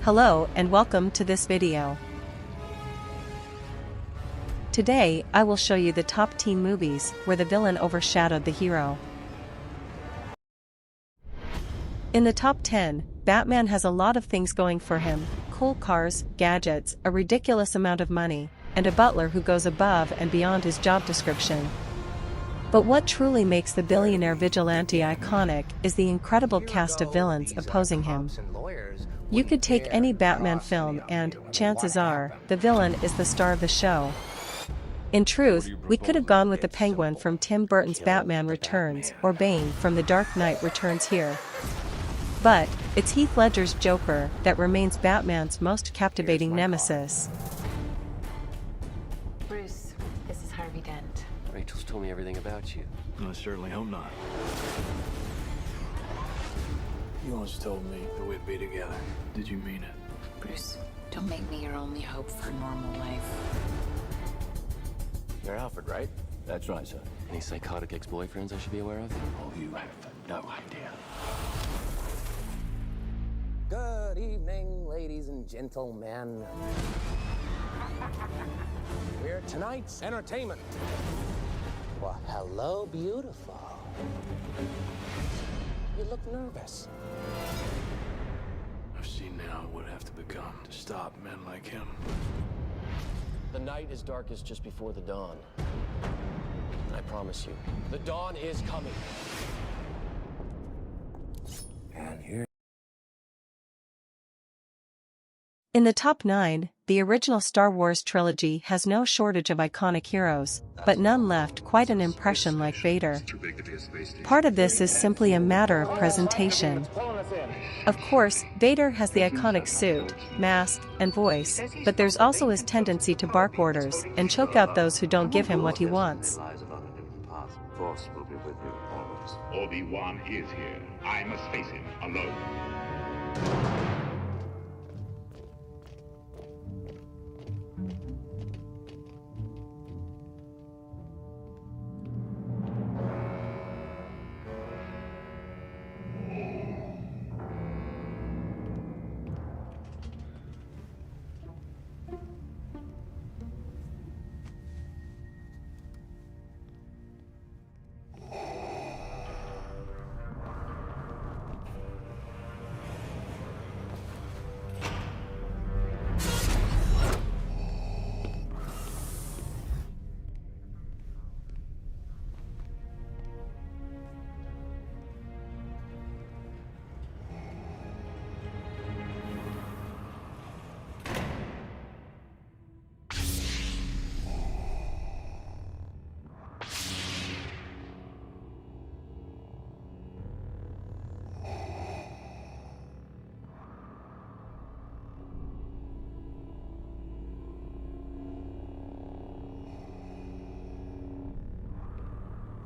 Hello and welcome to this video. Today, I will show you the top teen movies where the villain overshadowed the hero. In the top 10, Batman has a lot of things going for him: cool cars, gadgets, a ridiculous amount of money, and a butler who goes above and beyond his job description. But what truly makes the billionaire vigilante iconic is the incredible cast of villains opposing him. You could take any Batman film and, chances are, the villain is the star of the show. In truth, we could have gone with the Penguin from Tim Burton's Batman Returns or Bane from The Dark Knight Returns here. But, it's Heath Ledger's Joker that remains Batman's most captivating nemesis. Bruce, this is Harvey Dent. Rachel's told me everything about you. I certainly hope not. You once told me that we'd be together. Did you mean it? Bruce, don't make me your only hope for a normal life. You're Alfred, right? That's right, sir. Any psychotic ex-boyfriends I should be aware of? Oh, you have no idea. Good evening, ladies and gentlemen. We're tonight's entertainment. Well, hello, beautiful. You look nervous. I've seen now what it would have to become to stop men like him. The night is darkest just before the dawn. And I promise you, the dawn is coming. And here. In the top 9, the original Star Wars trilogy has no shortage of iconic heroes, but none left quite an impression like Vader. Part of this is simply a matter of presentation. Of course, Vader has the iconic suit, mask, and voice, but there's also his tendency to bark orders and choke out those who don't give him what he wants. Obi-Wan is here. I must face him alone.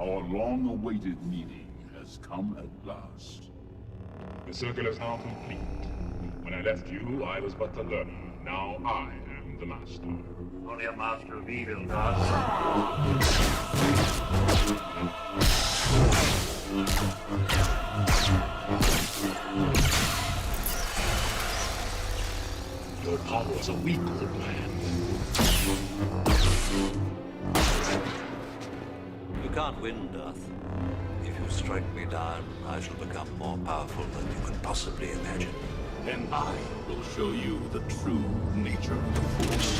Our long-awaited meeting has come at last. The circle is now complete. When I left you, I was but the learner. Now I am the master. Only a master of evil, Darth. Your powers are weak, old man. You can't win, Darth. If you strike me down, I shall become more powerful than you could possibly imagine. Then I will show you the true nature of the Force.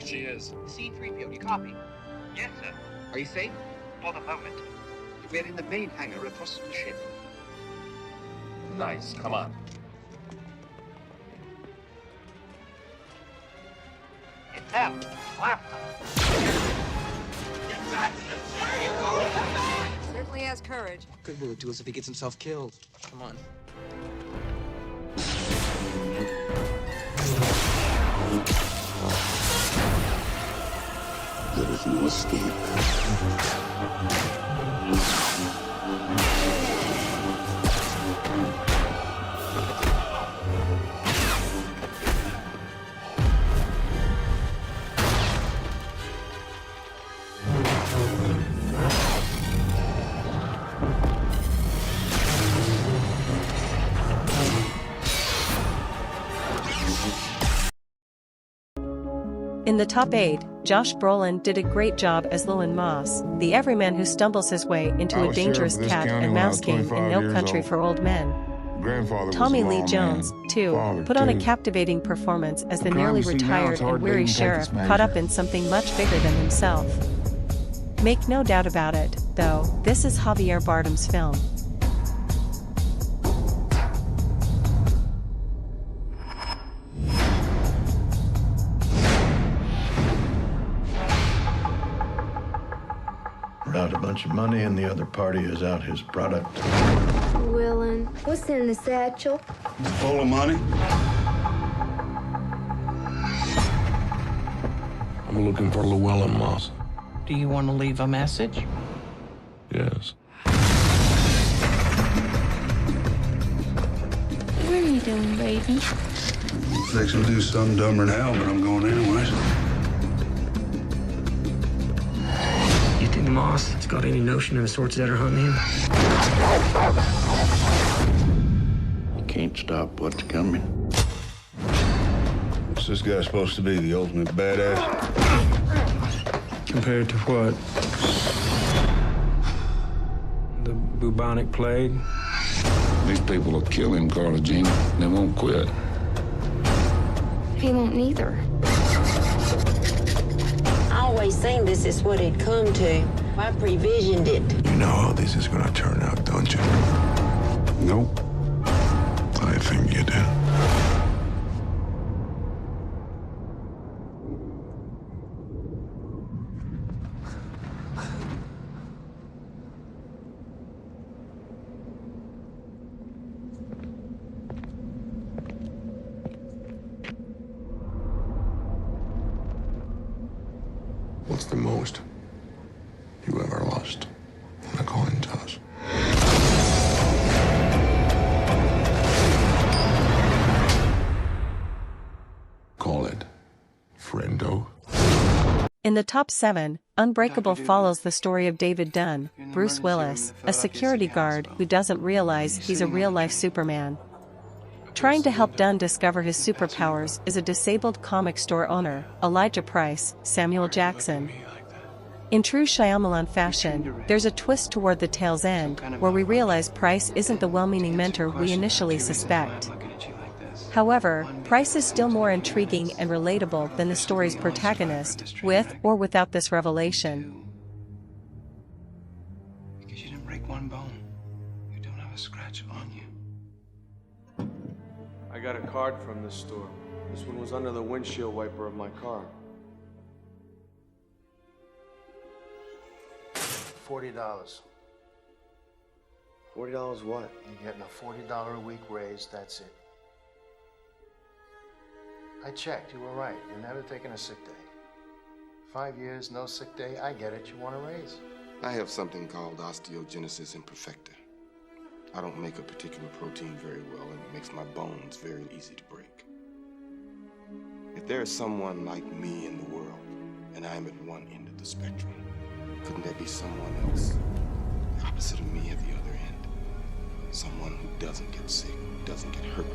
She is. C-3PO, you copy? Yes, sir. Are you safe? For the moment. We're in the main hangar across from the ship. Nice, come on. It's them. Slap them. Certainly has courage. Could will it to us if he gets himself killed. Come on. There is no escape. In the top 8, Josh Brolin did a great job as Llewellyn Moss, the everyman who stumbles his way into a dangerous cat and mouse game in No Country for Old Men. Tommy Lee Jones, too, put on a captivating performance as the nearly retired and weary sheriff caught up in something much bigger than himself. Make no doubt about it, though, this is Javier Bardem's film. We're out a bunch of money and the other party is out his product. Willin, what's in the satchel? It's full of money. I'm looking for Llewellyn Moss. Do you want to leave a message? Yes. What are you doing, baby? Fixing to do something dumber than hell, but I'm going anyways. You think the Moss has got any notion of the sorts that are hunting him? You can't stop what's coming. What's this guy supposed to be, the ultimate badass? Compared to what? The bubonic plague? These people will kill him, Carla Jean. They won't quit. He won't neither. I always think this is what it'd come to. I previsioned it. You know how this is gonna turn out, don't you? Nope. I think you do. What's the most you ever lost in a coin toss? Call it friendo. In the top 7, Unbreakable follows the story of David Dunn, Bruce Willis, a security guard who doesn't realize he's a real-life Superman. Trying to help Dunn discover his superpowers is a disabled comic store owner, Elijah Price, Samuel Jackson. In true Shyamalan fashion, there's a twist toward the tale's end, where we realize Price isn't the well-meaning mentor we initially suspect. However, Price is still more intriguing and relatable than the story's protagonist, with or without this revelation. Because you didn't break one bone. You don't have a scratch on you. I got a card from this store. This one was under the windshield wiper of my car. $40. $40 what? You're getting a $40 a week raise, that's it. I checked, you were right. You're never taking a sick day. 5 years, no sick day, I get it, you want a raise. I have something called osteogenesis imperfecta. I don't make a particular protein very well, and it makes my bones very easy to break. If there is someone like me in the world, and I'm at one end of the spectrum, couldn't there be someone else, opposite of me at the other end? Someone who doesn't get sick, who doesn't get hurt.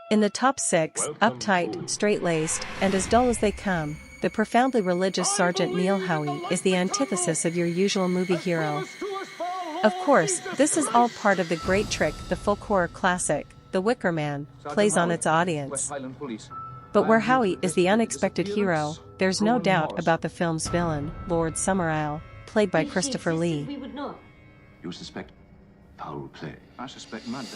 In the top 6, uptight, straight-laced, and as dull as they come, the profoundly religious Sergeant Neil Howie is the antithesis of your usual movie hero. Of course, this is all part of the great trick the folk horror classic, The Wicker Man, plays on its audience. But where Howie is the unexpected hero, there's no doubt about the film's villain, Lord Summerisle, played by Christopher Lee. You suspect foul play. I suspect murder.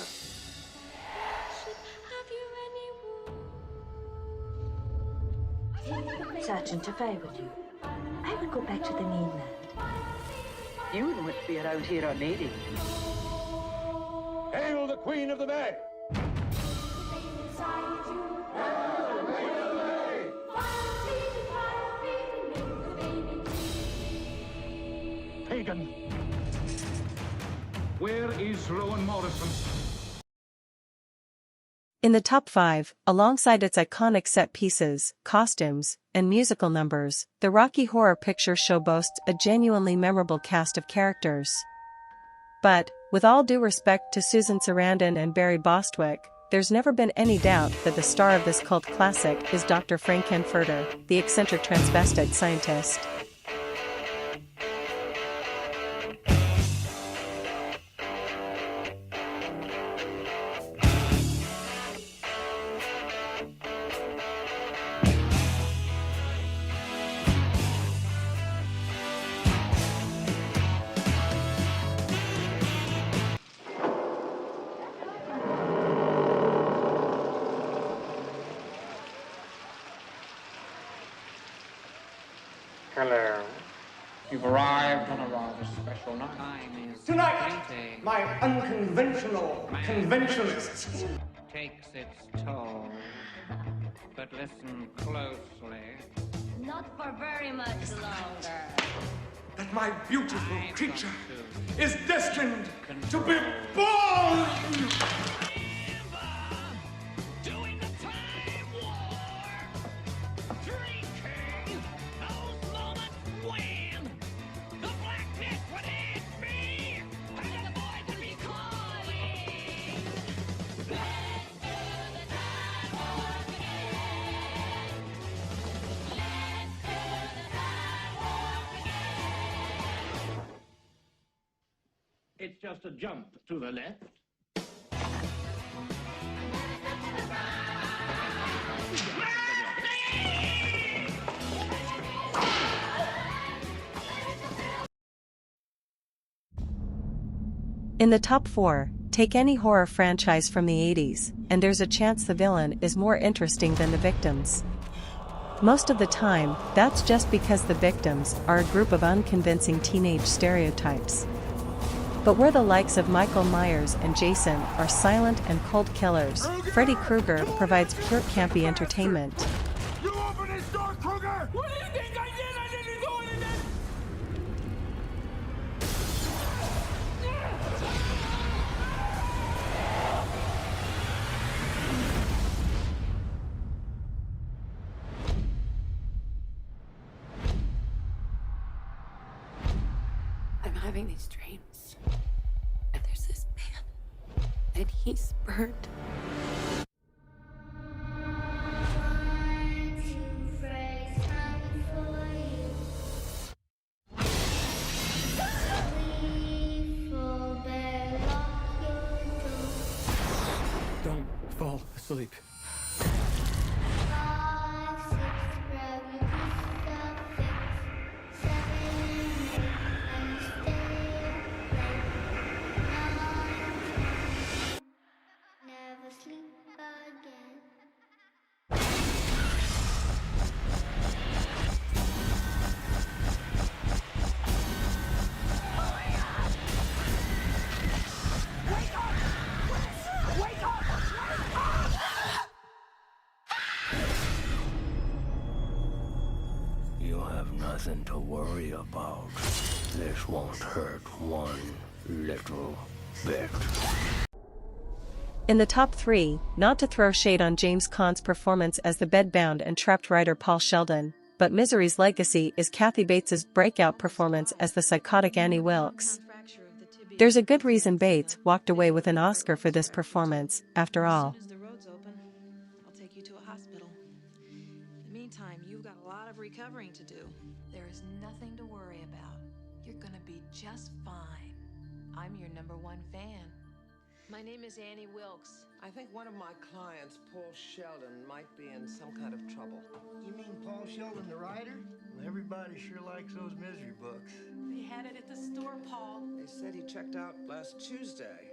Sergeant, if I were you, I would go back to the mainland. You wouldn't want to be around here on Lady. Hail the Queen of the Bay! pagan. Where is Rowan Morrison? In the top 5, alongside its iconic set pieces, costumes, and musical numbers, the Rocky Horror Picture Show boasts a genuinely memorable cast of characters. But, with all due respect to Susan Sarandon and Barry Bostwick, there's never been any doubt that the star of this cult classic is Dr. Frank-N-Furter, the eccentric transvestite scientist. Hello. You've arrived on a rather special night. Tonight, my unconventional conventionalists Takes its toll. But listen closely. Not for very much longer. that my beautiful creature is destined to be born! It's just a jump to the left. In the top 4, take any horror franchise from the 80s, and there's a chance the villain is more interesting than the victims. Most of the time, that's just because the victims are a group of unconvincing teenage stereotypes. But where the likes of Michael Myers and Jason are silent and cold killers, Freddy Krueger provides pure campy entertainment. You open this door, Krueger! What do you think I did? I didn't do anything! I'm having these dreams. And there's this man. And he's burned. Don't fall asleep. You have nothing to worry about. This won't hurt one little bit. In the top 3, not to throw shade on James Caan's performance as the bedbound and trapped writer Paul Sheldon, but Misery's legacy is Kathy Bates's breakout performance as the psychotic Annie Wilkes. There's a good reason Bates walked away with an Oscar for this performance, after all. As soon as the road's open, I'll take you to a hospital. In the meantime, you've got a lot of recovering to do. There is nothing to worry about. You're gonna be just fine. I'm your #1 fan. My name is Annie Wilkes. I think one of my clients, Paul Sheldon, might be in some kind of trouble. You mean Paul Sheldon, the writer? Well, everybody sure likes those misery books. They had it at the store, Paul. They said he checked out last Tuesday.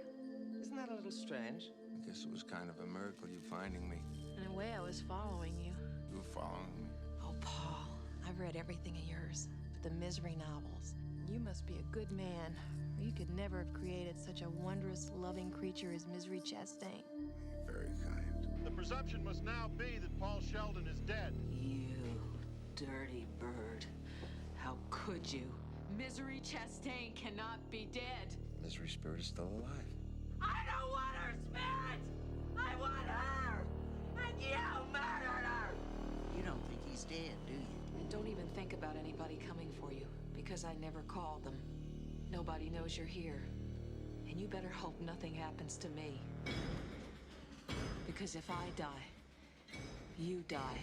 Isn't that a little strange? I guess it was kind of a miracle you finding me. In a way, I was following you. You were following me. Oh, Paul, I've read everything of yours, but the misery novels. You must be a good man, or you could never have created such a wondrous, loving creature as Misery Chastain. Very kind. The presumption must now be that Paul Sheldon is dead. You dirty bird. How could you? Misery Chastain cannot be dead. Misery Spirit is still alive. I don't want her spirit! I want her! And you murdered her! You don't think he's dead, do you? And don't even think about anybody coming for you, because I never called them. Nobody knows you're here. And you better hope nothing happens to me. Because if I die, you die.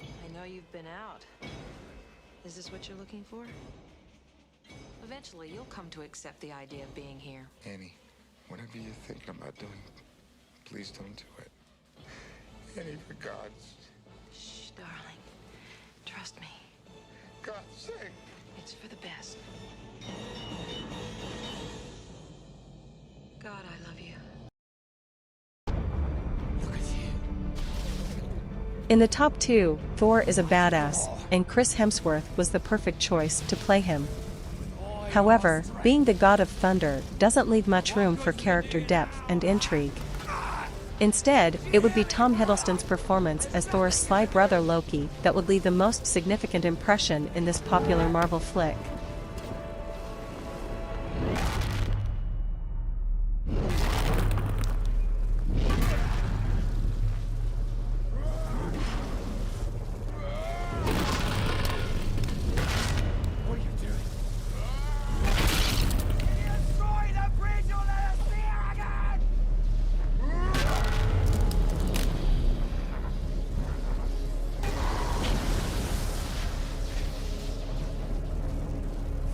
I know you've been out. Is this what you're looking for? Eventually, you'll come to accept the idea of being here. Annie, whatever you're thinking about doing, please don't do it. Annie, for God's... Shh, darling. Trust me. God's sake. It's for the best. God, I love you. In the top 2, Thor is a badass, and Chris Hemsworth was the perfect choice to play him. However, being the god of thunder doesn't leave much room for character depth and intrigue. Instead, it would be Tom Hiddleston's performance as Thor's sly brother Loki that would leave the most significant impression in this popular Marvel flick.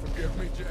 Forgive me, Jane.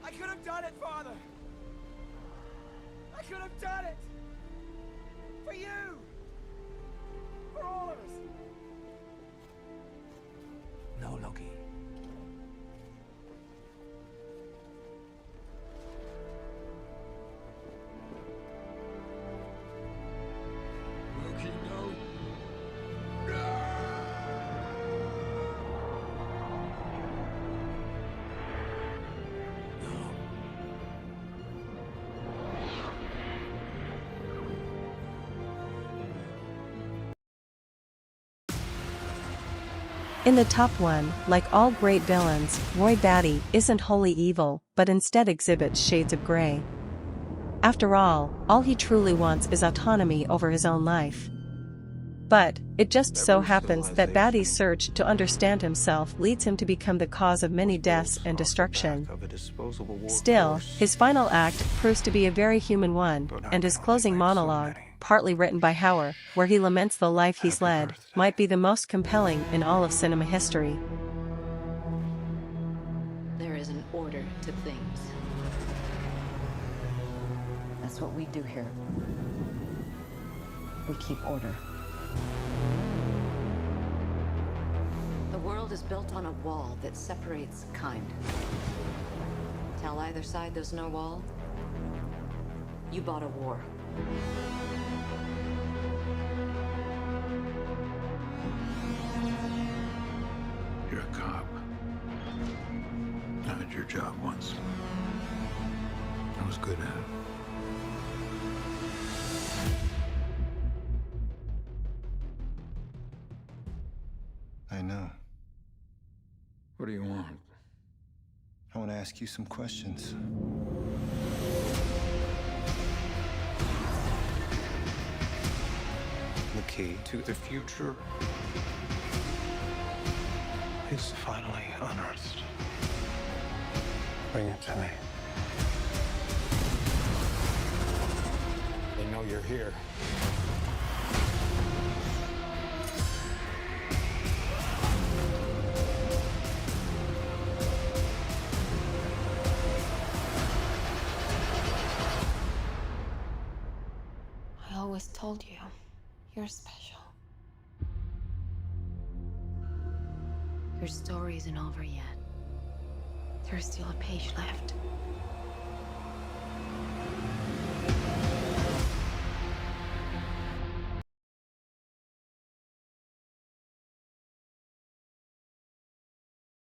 I could have done it, Father! I could have done it! For you! For all of us! No, Loki. Loki, no. In the top 1, like all great villains, Batty isn't wholly evil, but instead exhibits shades of grey. After all he truly wants is autonomy over his own life. But it just so happens that Batty's search to understand himself leads him to become the cause of many deaths and destruction. Still, his final act proves to be a very human one, and his closing monologue, partly written by Hauer, where he laments the life he's led, might be the most compelling in all of cinema history. There is an order to things. That's what we do here. We keep order. The world is built on a wall that separates kind. Tell either side there's no wall, you bought a war. You're a cop. I had your job once. I was good at it. I know. What do you want? I want to ask you some questions. The key to the future is finally unearthed. Bring it to me. They know you're here. I always told you, you're special. Your story isn't over yet. There's still a page left.